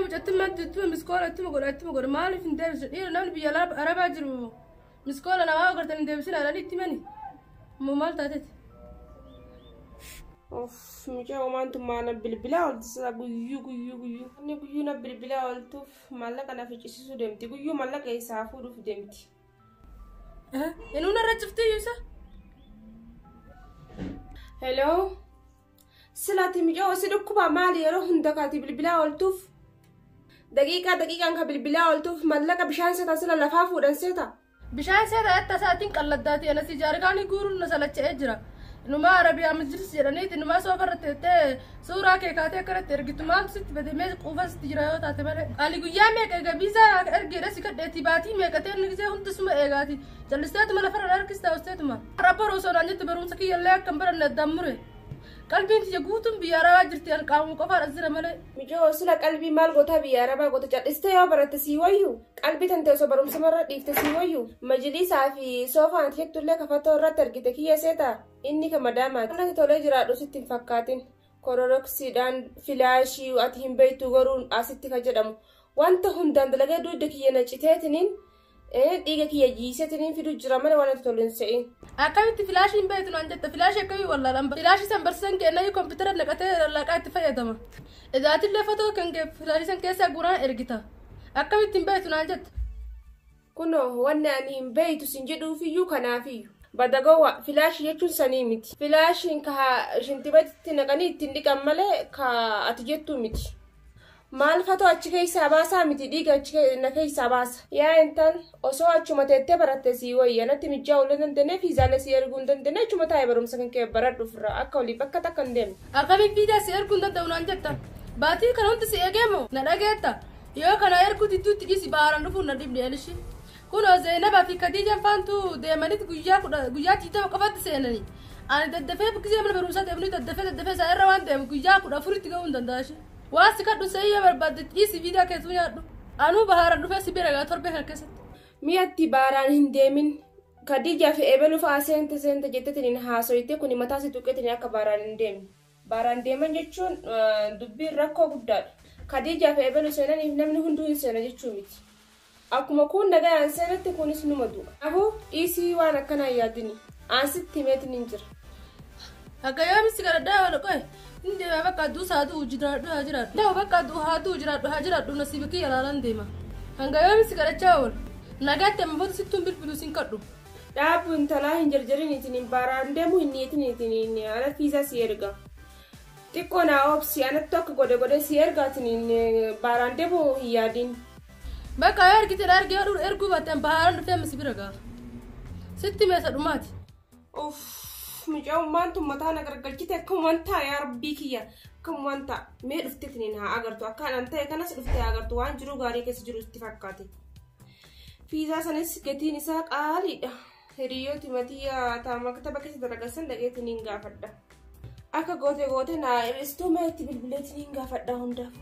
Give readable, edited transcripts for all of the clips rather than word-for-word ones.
مجتمع ما تتم مسكولة تم قول ما أعرف إن ديفيس إيه نامن بيجلا أربعة جرو مسكولة أنا ما قلت إن ديفيسين على ليت ماني مو مال تاتت اوف مجا وما انتم معنا بالبلا والتسا غيو اني غيو بالبلا والتوف مالك انا في جسسو دمتي غيو مالك يسافو في دمتي إنه نرجفتي يوسف هلو سلاتي مجا وسيدكوا مالي يروح هندكاتي بالبلا والتوف دقيقة انك بالبلا والتوف مالك بشان سيتا سلا لفافو دان سيتا بشان سيتا أنت ساعتين قلداتي أنا سيجاركاني يقولون نسلت أجرا إنه ما عربي مجلس جرانيت إنه ما سافرت صورة كيكاتي كرت إرجت ما بست بدي ما قفز تجرايو تعتبر قالي قيامي كجبيزة إرجع راسي كدتيباتي ما كتير نجزي هم تسمع إيجاتي جلستات ما لفر أركز تاوستات ما رابر وصل عن جت برون سكية لا كمبر الندمره قلبي انت يقوتم بيارا جرتي أنا قام كفار الزر ماله مجا وصل قلبي مال قطع بيارا با قطع جت استيا برت تسيويو قلبي تنتسو برم سمرة ديف تسيويو مجلس في صوفا أنت هيك تقول كفتو راتر كتكي يا سيتا إني كمدامات أنا تقول جرا دوسي تنفكاتين كوروكسيدان فلاشي وأتهم بيتو غرون أستي كجدام وانت هندان دلقة دو دكية نجتاتنين ديجا كي يجيساتنين في دجرامل وانا تقولين سعين أكيد فلاش بيتنا عندك فلاش كوي ولا لمبة فلاش سامبرسن كأنه الكمبيوتر لقيت فايدة إذا أتلي فتو كان فلاش سان كيسا قران إرجتا أكيد بيتنا عندك كنو وانا أنهم بيتو سنجدو فيو كنافيو بدأوا فلاش يجون سنيمتي فلاش إنكها جنتبت تنقني تندق أمله كأتجتو متي maal fatoo achi keessa baasaa miti dhiiga achi na keessa baasa yaa intaan osoo achuma teettee baratte sii wayya natti mijjaa ulee dandeenye fiizaale sii erguun dandeenye achuma taa'ee barumsa kan kee baradhu ofirraa akka olii bakka takka hin deemne. Akkamiin fiidaa sii erguun danda'u naan jetta baatii kana hundi si eegeemo na dhageetta yoo kana erguu didduutti dhiisi baaraan dhufuun na dhibne elishi kunoo Zeenabaa fi Khadiijaan faantu deemanitti guyyaa tiitama qofatti seenanii ani daddafee bukkisee mana barumsaa deemanii daddafee isaa irra waan deemu guyyaa 14 ga'uu hin danda'ashi. واسكت سيئة بربادت إيسي فيدا كيسون يادو أنو بهاران دفع سبيرا تربي هكذا مياتي باران هندمين Khadija fi ebelu fa sente jettetini haasoyte kuni mataa si tuqetini akka baaraan deeman jechuun dubbiin rakkoo guddaadha. Khadija fi ebelu seenaniif namni hunduu hin seena jechuu miti. Akkuma kun nagayaan seenatti kunis numa du'a. Kanaafuu dhiisii waan akkanaa yaadini aansitti himeetiin hin jira. Akka yoomisi garadhaa wal qo'e inni bakka adduu saaduu jiraadhu haa jiraadhu. Nama bakka adduu haaduu jiraadhu haa jiraadhu nasiiba kiyya laalaan deema. Hanga yoomisi garachaa wal nagaatti ammoo sittuun bilbiluu sin kadhu. Dhaabbiin talaa hin jarjariniitiin baaraan deemu hin niitiniitiin ala fiisaa si erga. Xiqqoo naa obsi anatti akka godhe si ergaatiin baaraan deemu hin yaadin. Bakka yoo ergite erguu baatteen baaraan dhufee amma si bira ga'a. Sitti meeshaa dhumaati. Mucaan mataa na gargalchite akkuma wanta yaa rabbii kiyya akkuma wanta mee dhufteetiin haa agartu akkaan ta'e kanas dhuftee agartu waan jiru gaarii keessa jiru itti fakkaate. Fiisaa sanis gatiin isaa qaaliidha. Hiriyooti Matiyaa taamaktaba keessa dalagassan dhageetiin hin gaafadha. Akka goote naa ibsituu meetti bilbileetiin hin gaafadha hundaaf.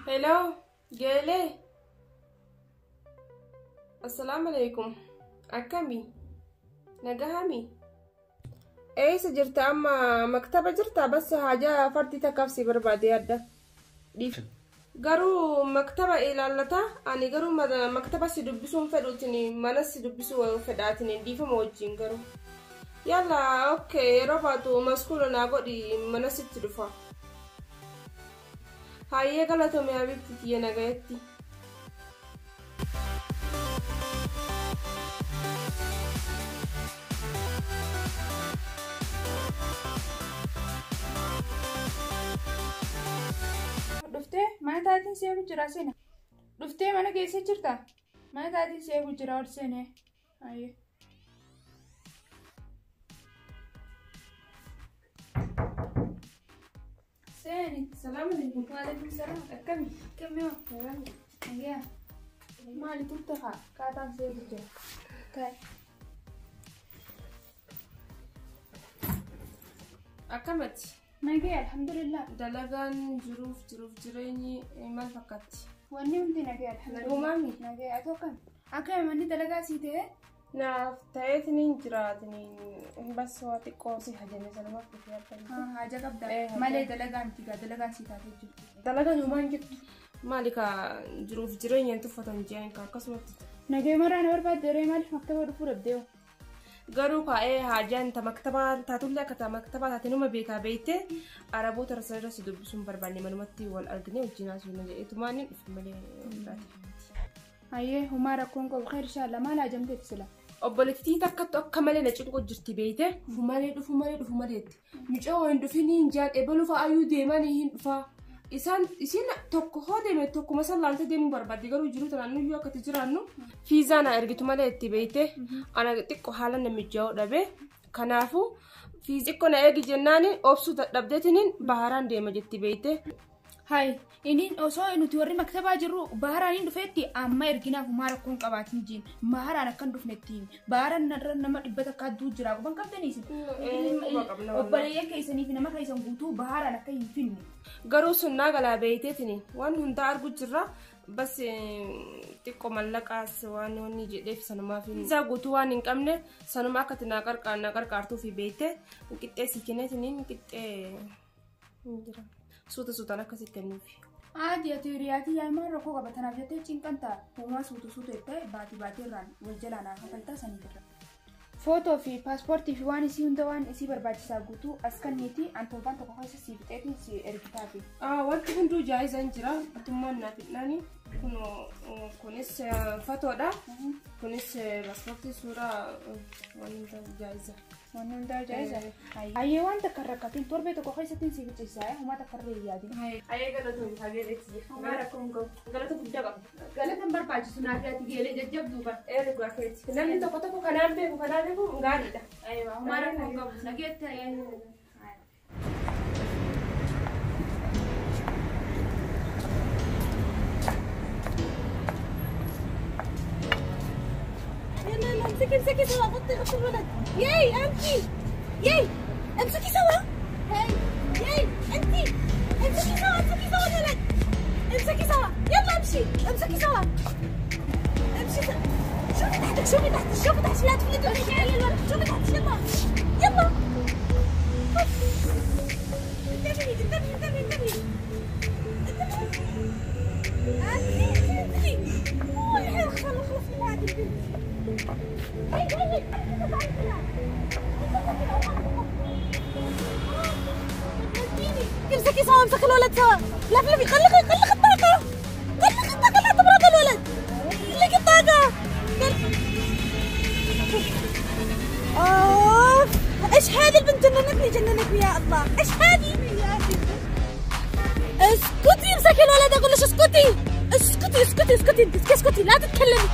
Hello, Geelee. Assalaamu alaikum. Akkami? Nagahami? Eessa jirta amma maktaba jirta bas haajaa fardi takkaaf si barbaade adda. Garuu maktaba ilaallata ani garuu maktaba si dubbisuun fedhuutiin mana si dubbisuu fedhaatiin dhiifama wajjin garuu. Yalla okay yeroo baatu maskuula naa godhi mana sitti dhufa. Hayyee galatoomi abibti kiyya nagayetti. Dhuftee mana taatiin seefu jira seena. Dhuftee mana keessa jirta. Mana taatiin seefu jira ol seenee. Hayyee. Seeni. Salaamu alaikum. Waalaikum salaam. Akkami? Akkami waa? Nagaya. Maali turte haa? Kaataan seefu jira. Kai. Akkamatti? Nagaya alhamdulillah. Dalagaan jiruuf jireenyi maal fakkaatti? Wanni hundi nagaya alhamdulillah. Nagumaami? Nagaya atoo kam? Akka manni dalagaa sii ta'e naaf ta'eetiniin jiraatiniin bas waati qoosii hajame sanuma fufee haja qabda malee dalagaan tigaa dalagaan sii taatee jirtu. Dalagaan homaan jirtu maali ka jiruuf jireenyaan tuffatan jiran ka akkasumatti. Nagee maraa na barbaadde maaliif maktaba dhufuu dhabdee garuu kaa'ee haajaan ta maktabaa taatullee akka ta maktabaa taatinuma beekaa beeyte araboota rasarra si dubbisuun barbaanne manumatti wal argine wajjin haasofna jedheetu maaliin dhufu malee. Hayyee humaa rakkoon qabu khayr inshallah maal hajamteetti sila. Obboleettii takkattu akka malee na cinqoo jirti beeyte dhufu maleetti mucaa waan dhufiniin jaan ebalu fa'aayyuu deemanii hin dhufaa. Isin tokko hoo deeme tokko masallaaltee deemuu barbaadde garuu jiru tanaannuyyuu akkatti jiraannu fiizaa na ergitu malee itti beeyte ana xiqqoo haala namichaa'uu dhabe kanaafuu fiizikkoo na ergi jennaan obsuu dadhabdeetiniin baharaan deema jetti beeyte. Hai inin osoo nuti warri maktabaa jirru baharaan hin dhufeetti amma erginaaf humaa rakkoon qabaatiin jiin baharaan akkan dhufnetti baharaan nama dhibbata akka adduu jira quban qabdaniisin obboleeyyan keessanii fi nama keessan guutuu baharaan akka hin finne. Garuu sunnaa galaa beeyteetiniin waan hundaa argu jirra bas xiqqoo mallaqaas waan inni jedheef sanumaaf isaa guutuu waan hin qabne sanuma akka na qarqaartuu fi beeyte qixxee si kenneetiniin qixxee jira. Suutaan akkasitti kennuufi. Ati riyaatii yaa'imaan rakkoo qabatanaaf jettee cinqan ta'a. Uumaa suutu jettee baatii irraan wal jalaan hafaltaa sanii irra. Footoo fi paaspoortii fi waan isii hunda waan isii barbaachisaa guutuu as kanniiti antoobaan tokko keessa sii fixeetiin si ergitaafi. Wanti hunduu jaayizaan jira. Atummaan naaf hidhaani. Kunis fotoodha. Kunis paaspoortii suuraa waan hundaa jaayiza. Waan hundaa jaayiza. Hayyee waan takka rakkatiin torbee tokko keessattiin si fixisaa humaa takka irree yaadin. Hayyee galatoon hageeletti. Humaa rakkoon qabu. Galata guddaa qabu. Galatan barbaachisu naaf yaati geelee jajjabduu qaba. Dhugaa keetti. Namni tokko kanaan beeku gaariidha. Humaa rakkoon qabu. Nageetti hayyee. امسكي سوا غطي الولد ياي امشي ياي امسكي سوا هاي ياي انتي امسكي سوا الولد امسكي سوا يلا امشي امسكي سوا امشي شوفي تحت لا تفلتوا يا الولد شوفي تحت يلا انتبهي خلص من هذه البنت امسكي سوا امسك الولد سوا لفلفي خلق الطاقة لا تبرد الولد خلق الطاقة ايش هذه البنت جننتني يا الله ايش هذه اسكتي امسكي الولد اقول لك اسكتي لا تتكلمي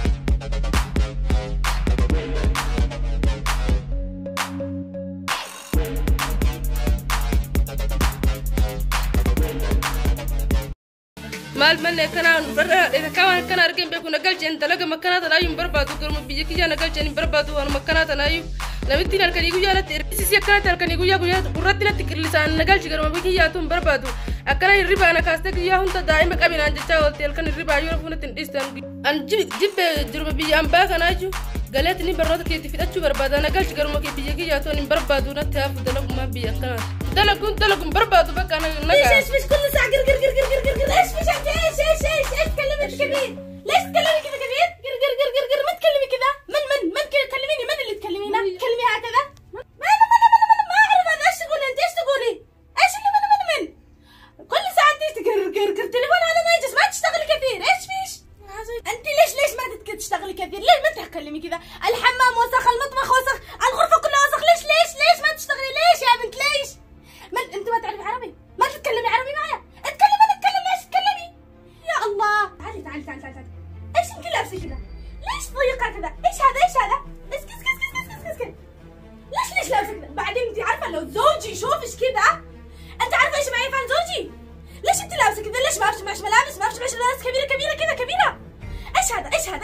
مال من كان برا إذا كان أرجع بيكون أقل جن تلاقي مكانات أنا يوم بربادو كرم بيجي كي أنا أقل جن بربادو أنا مكانات أنا يوم نبتين أركني يقول يا ترى كانت أركني يقول يا قررتنا تكرلسان نقل جرم بيجي يا توم بربادو أكنا الربا أنا كاستك يا هم تدايم كابين عند تشاول تلكن الربا يعرفون تندستان أن جيب جرم بيجي أم باك أنا أجو قالتني برات كي تفيدتشو بربادو أنا قال جرم كي بيجي يا توم بربادو نتهاف دلق ما بيأكنا دلقون بربادو بك أنا إيش كل ساعة قر إيش في شيء إيش تكلمي كبير ليش تكلمي كذا كبير قر ما تكلمي كذا من كلميني من اللي تكلمينه تكلمي هكذا ما أعرف هذا إيش تقولي أنت إيش تقولي إيش اللي من كل ساعة أنت قر تليفون هذا ما يجلس ما تشتغلي كثير إيش فيش أنت ليش ما تشتغلي كثير ليش ما تكلمي كذا الحمام وسخ المطبخ وسخ الغرفة كلها وسخ ليش ما تشتغلي ليش يا بنت ليش ما أنت ما تعرفي عربي ما تتكلمي عربي معايا اتكلمي ليش تتكلمي يا الله تعالي ايش انت لابسه كذا ليش ضيقه كذا ايش هذا اسكت ليش لابسه كذا بعدين انت عارفه لو زوجي يشوفش كذا انت عارفه ايش معي فعل زوجي ليش انت لابسه كذا ليش ما فيش ملابس ملابس كبيره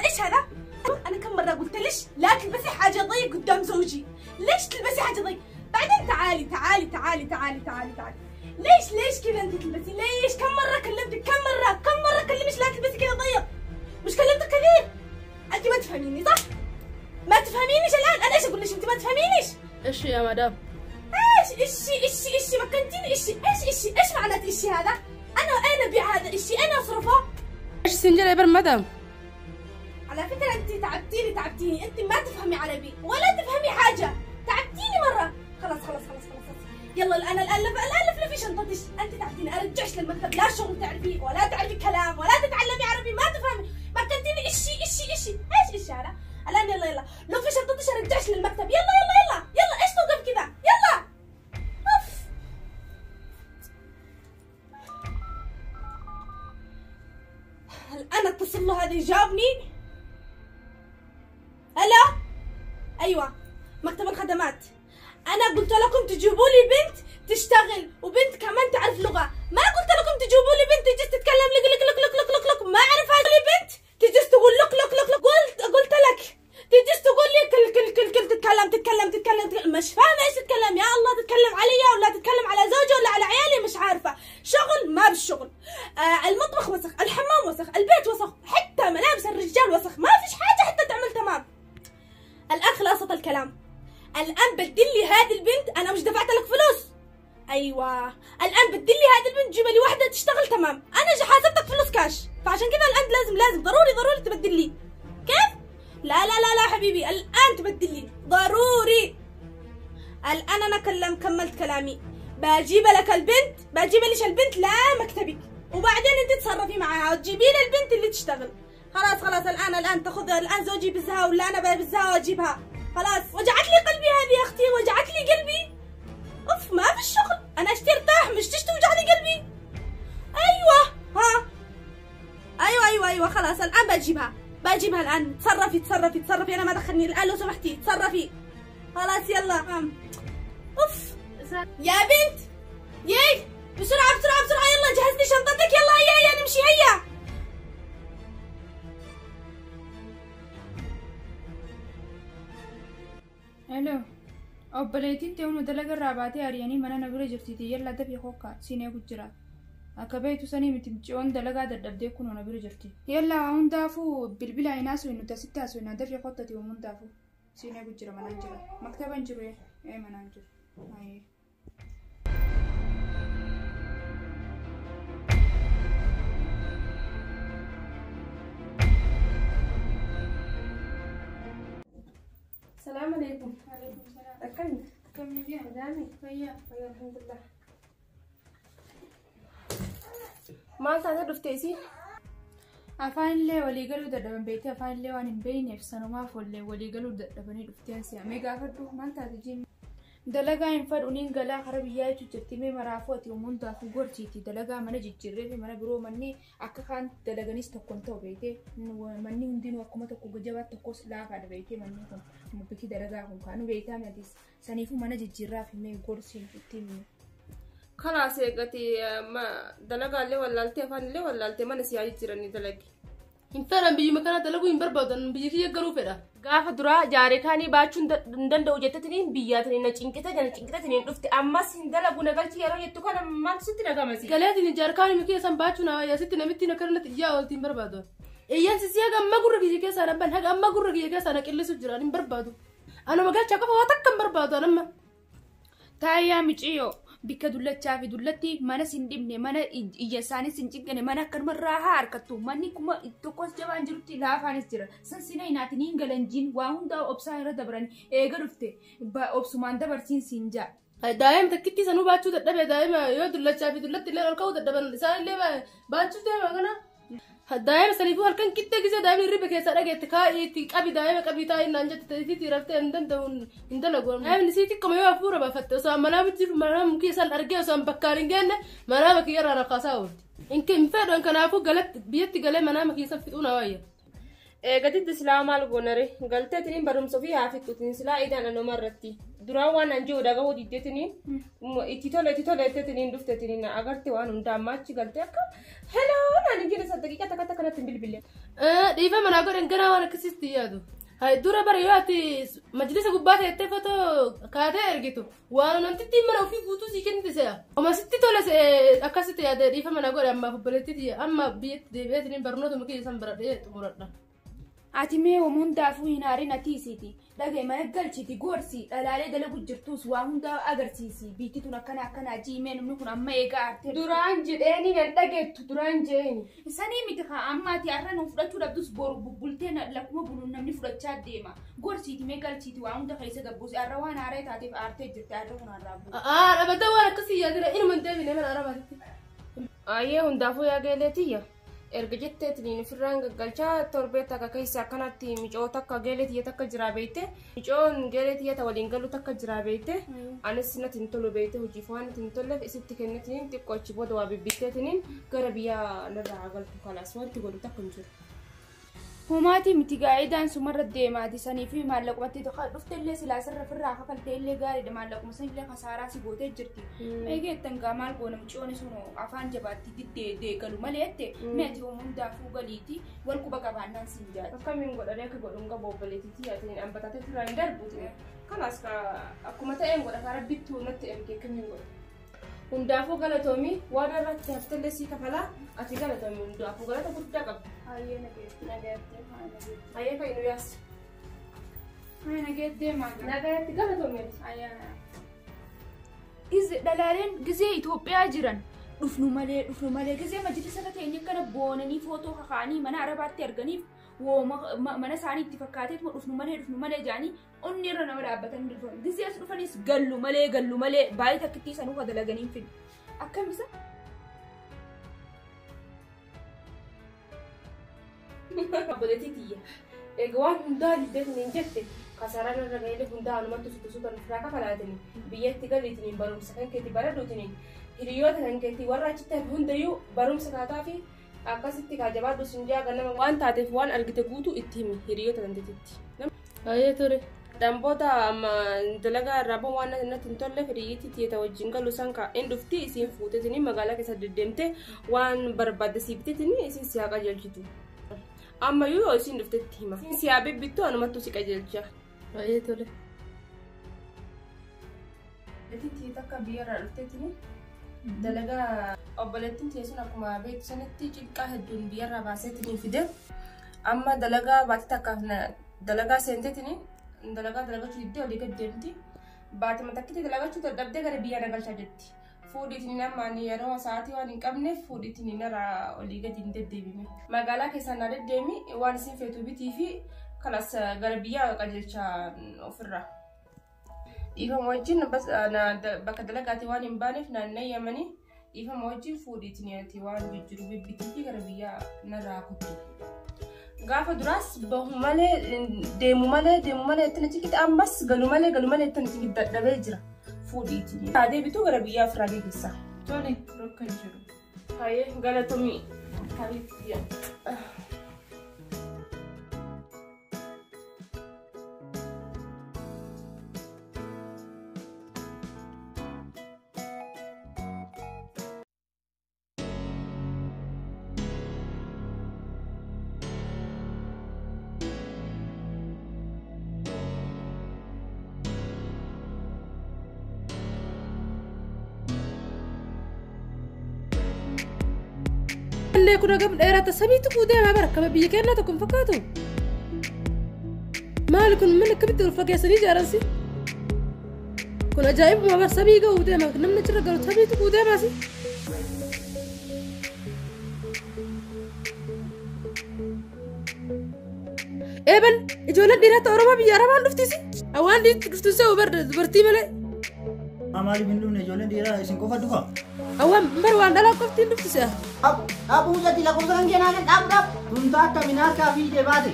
ايش هذا انا كم مره قلت ليش لا تلبسي حاجه ضيق قدام زوجي ليش تلبسي حاجه ضيق بعدين تعالي ليش كذا انت تلبسي ليش كم مرة كلمتك كم مرة كلمش لا تلبسي كذا ضيق مش كلمتك كثير انت ما تفهميني صح ما تفهمينيش الان، انا ايش اقول لك انت ما تفهمينيش؟ ايش يا مدام؟ ايش مكنتيني ايش معنات ايش هذا؟ انا ابيع هذا ايش انا اصرفه؟ ايش سنجل يا بر مدام؟ على فكرة انت تعبتيني، انت ما تفهمي عربي ولا تفهمي حاجة، تعبتيني مرة. خلاص يلا الان لفي شنطتش، انت تعبتيني، ارجعش للمكتب، لا شغل تعرفي ولا تعرفي كلام ولا تتعلمي عربي، ما تفهمي، مكنتيني ايش هذا؟ الان يلا لفي شنطتش، ارجعش للمكتب، يلا ايش توقف كذا؟ يلا اوف. الان اتصل له، هذا يجاوبني. هلا ايوه مكتب الخدمات، انا قلت لكم تجيبوا لي بنت تشتغل وبنت كمان تعرف لغه، ما قلت لكم تجيبوا لي بنت تجي تتكلم لك ما اعرف هذه بنت تجي تقول لك قلت لك تجي تقول لي كل تتكلم، مش فاهمه ايش تتكلم، يا الله تتكلم علي ولا تتكلم على زوجي ولا على عيالي، مش عارفه. شغل ما بالشغل، المطبخ وسخ، الحمام وسخ، البيت وسخ، حتى ملابس الرجال وسخ، ما فيش حاجه حتى تعمل تمام. الان خلاصه الكلام، الان بدل لي هذه البنت، انا مش دفعت لك فلوس. ايوه الان بدل لي هذه البنت، جيب لي واحده تشتغل تمام، انا حاسبتك فلوس كاش، فعشان كذا الان لازم ضروري تبدل لي. كيف؟ لا حبيبي، الان تبدل لي ضروري. الان انا كملت كلامي، بجيب لك البنت، بجيب ليش البنت لا مكتبك، وبعدين انت تصرفي معاها وتجيبي لي البنت اللي تشتغل. خلاص الان تاخذ الان زوجي بزها ولا انا بزها واجيبها. خلاص وجعت لي قلبي هذه يا اختي، وجعت لي قلبي. اوف ما في الشغل، انا اشتي ارتاح مش تشتي توجع لي قلبي. ايوه ها ايوه خلاص الان بجيبها الان. تصرفي انا ما دخلني الان لو سمحتي، تصرفي. خلاص يلا اوف يا بنت، ياي بسرعه يلا جهز لي شنطتك، يلا هيا نمشي هيا. هلو obboleettiin ta'uun dalaga irraa baatee ari'anii mana na bira jirti. Yalla dafii hokkaa siinee gujjira akka beektu sanii miti micoon dalagaa dadhabdee kun na bira jirti. Yalla hundaafuu bilbila hin haasofin nuti asitti haasofin dafii qottati hundaafuu siinee gujjira manaan jira maktaban jiru manaan jiru. السلام عليكم. وعليكم السلام. كم نبيع دامي؟ ويا الحمد لله. ما تعرف دفتيسي؟ afaan illee walii galuu dadhaban beektii afaan illee waan hin beekneef sanumaaf walii galuu dadhabanii dhufteen si'amee gaafadhu maal taate jiin dalagaa hin fadhuuniin galaa kara biyyaa jechuun jirti mee maraafooti hundaafuu gorsiiti dalagaa mana jijjiirree fi mana biroo manni akka kaan dalaganis tokkoon ta'u beekee manni hundinuu akkuma tokko jabaa tokkos laafaadha beekee manni kun mubbiki dalagaa kun kaanu beektaa mi'atis saniifuu mana jijjiirraa fi mee gorsiin ittiin خلاص يا قتي ما دلقا اللي ولالتي فان اللي ولالتي ما نسي جيراني دلقي انفرن بيجي مكان دلقوا ينبربادن بيجي يقروا فدا غاف درا جاري كاني باشون دندو جتتنين بياتني نچنكتا دفت اما سين دلقوا نغلتي يرو يتو كان ما ستي نغمسي قالتني جاركاني مكي سان باشونا يا ستي نمتي نكرنت يا ولتي ينبربادو ايان سيسيا ما غرغي كيسا نبن حق اما غرغي كيسا نقلسو جيران ينبربادو انا ما قالت شكف واتكم بربادو انا تايا ميچيو bika dullachaa fi dullatti mana sin dhibne mana iyya isaanii sin cinqane mana akkanumarraa haa harkattu manni kuma tokkos jabaan jirutti laafaanis jira sansina hinaatiin hin galanjiin waa hundaa obsaa irra dabran eega dhufte obsumaan dabarsiin siin jaa. daa'ima takkitti sanuu baachuu dadhabe daa'ima yoo dullachaa fi dullatti illee ol ka'uu dadhaban isaan illee baachuu deema kana. daa'ima saniifuu halkan kittee gisee daa'imni hirriba keessaa dhageette kaa'eetti qabi daa'ima qabii taa'ee naan jette isiitti raftee hin danda'u hin dalagu. daa'imni isiitti akkuma yoo hafuura baafatte osoo manaa jiru manaa mukii isaan argee osoo bakkaan hin geenne manaa bakki irraa rakkaasaa oolti. hin fedhan kanaafuu galatti biyyatti galee manaa makii isa fixuu na waayya. gaditti islaamaa goonare galteetiniin barumsa ofii haa fixuutiin silaa idaan anuma irratti duraan waan an jiru dhagaa hojjetteetiniin itti toleetteetiniin dhufteetiniin agarte waan hundaa amma achi galtee akka heloo naan jedhe saddaqiiqa takka kanatti hin bilbille. dhiifa manaa godhan ganaa waan akkasitti yaadu. dura bara yoo ati majlisa gubbaa teettee footoo kaatee ergitu waan namtitti mana ofii guutuu sii kennite se'a. Oma sitti tole akkasitti yaadee dhiifa manaa godhe ammaaf obboleettiiti amma biyyatti deebi'eetiniin barnoota mukii isaan baradhee xumuradha. ati mee hundaafuu hin haarin atiisiiti dhagee mana galchiti gorsi dhalaalee dalagu jirtus waa hunda agarsiisi biitituun akkana jiimee namni kun amma eegaa arte duraan jedheeni nan dhageettu duraan jeeni sanii miti kaa ammaati har'a nuuf fudhachuu dhabdus boru bubbultee lakkuma buluun namni fudhachaa deema gorsiiti mee galchiti waa hunda keessa gabbuusi har'a waan haaree taateef aartee jirti har'a kun har'aa bu'u dhabata waan akkasii yaadira inuma hin deebine mana arabaatitti ayyee hundaafuu yaageeleetiyya erga jetteetiniin ofirraan gaggalchaa torbee takka keessa akkanatti micoo takka geeleetiyya takka jiraa beeyte micoon geeleetiyya ta waliin galu takka jiraa beeyte anis natti hin tolu beeyte hojiif waan natti hin tolleef isitti kennitiniin xiqqoo achi booda waa bibbitteetiniin gara biyyaa narraa galtu kalaas wanti godhu takka hin jiru. Humaati miti gaa'idaan sumarra deemaati sanii fi maallaqumatti dhufte illee silaasarra firraa kakaltee illee gaariidha maallaquma san illee kasaaraa si gootee jirti. Eegeettan gaa maal goona mucooni sun afaan jabaatti diddee galu malee jette meeti hundaafuu galiiti wal quba qabaannaan siin jaati. Akkamiin godhanii akka godhuun qaba obboleettiitii yaatanii ambatatee firraa hin darbuuti. Kanaas akkuma ta'een godha karaa bittuu natti ergee akkamiin godha. Hundaafuu galatoomii waan irratti haftallee sii kafalaa ati galatoomii hundaafuu galata guddaa qabda. Hayyee nageettee Hayyee kan inni yaas. hayyee nageettee maatii Nagaatti galatoomii. hayyee dhalaaleen gizee Itoophiyaa jiran dhufnu malee gizee majlisa irra teenye kana boonanii footoo kakaanii mana arabaatti arganiif mana isaanii itti fakkaateetuma dhufnu malee jaanii onni irra nama dhaabbatan dhufan gizee as dhufanis gallu malee baay'ee takkittii sanuu ka dalaganiin fidu akkamisa Obboleettiitiyya egaa waan hundaa liddeetiniin jette kasaraan irra ga'ee hundaa anumatti suutan firaa kafalaatanii biyyatti galiitiniin barumsa kan keetti baradhuutiniin hiriyoota kan keetti warra achitti hafe hundayyuu barumsa taataa fi akkasitti kaajabaadhu sinjaa ganama waan taateef waan argite guutuu itti himi hiriyoota kan keetitti. Hayyee ture. Damboota amma dalagaa irraa bahu waan natti hin tolle hiriyyittii tiyeta wajjin galu san kaa'een dhufti isiin fuutetini magaalaa keessa deddeemte waan barbaadde siibtetini isiin si haa qajeelchitu. Ammayyuu yoo isiin dhuftetti hima. Isiin si haa bibbittu anumattu si qajeelcha. Hayyee ture. Obboleettiin takka biyyarraa dhuftettini dalagaa obboleettiin teessuun akkuma beektu sanitti cidqaa hedduun biyyarraa baaseetiniin fide amma dalagaa baati takkaaf dalagaa seenteetini dalagaa dalagachuu diddee olii gad deemti baatuma takkitti dalagachuu dadhabdee gara biyyaa nagalchaa jetti fuudhiitiin ammaan yeroo sa'aatii waan hin qabneef fuudhiitiin irraa olii gadi hin deddeebime magaalaa keessaa na deddeemi waan isin feetuu bitii fi kanas gara biyyaa qajeelchaa ofirraa. Ifama wajjin bakka dalagaati waan hin baaneef naannoo yamanii ifama wajjin fuudhiitiin waan jijjiiru bibbitii fi gara biyyaa narraa kuttu. Gaafa duraas bahu malee deemu malee ittiin achitti ammas galu malee ittiin achitti dadhabee jira fuudhiitiin. Taatee bituu gara biyyaa ofirraa geessa. tole rokka jiru. Hayyee galatoomii. Habiibiyya. اللي كنا قبل إيرات السبيت كودي ما بركة بيجي كنا تكون فكاتو مالكم منك كبدوا الفقيه سني جارسي كنا جايب ما بر سبي كودي ما كنا نشرب قالوا سبيت كودي ما سي إبن جولة ديرات أوروبا بيجارا ما نفتيسي أوان دي تفتيسي وبرتي ملأ Amali bindum ne jolen dira isin kofa dufa. أوان مروان دلا كفتين نفتيسي Abu jadi lakum sekarang dia nak dap. Tuntak kaminar kafi debate.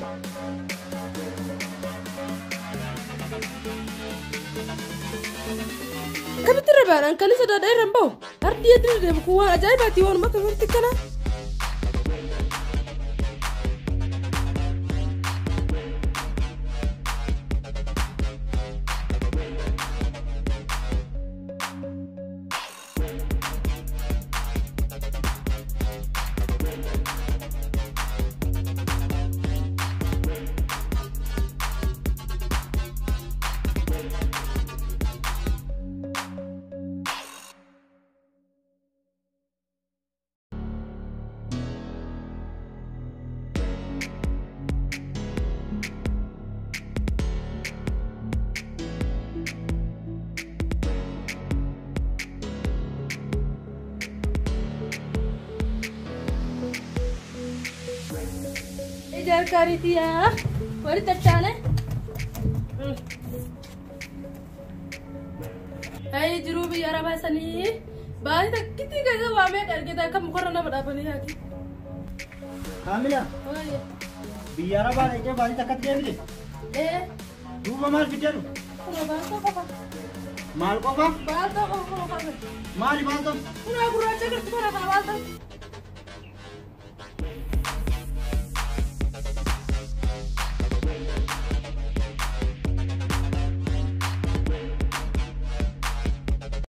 كم ترى أنا كان لسه داير رمبو أردي أدري ده بكون عجيبة تيوان ما كفرت كنا jarkaaniitiyaa wali tachaane ay jiruu biyya arabaa sanii baay'ee takkitti keessa waamee argita akka mukarra nama dhaabanii yaati. Kaamila biyya arabaa dhaqee baay'ee takkatti deemite. Duuba maal fideeru? Maal qofa? Baalta qofa. Maali baalta? Kuna gurraacha gartuu kana baaalta.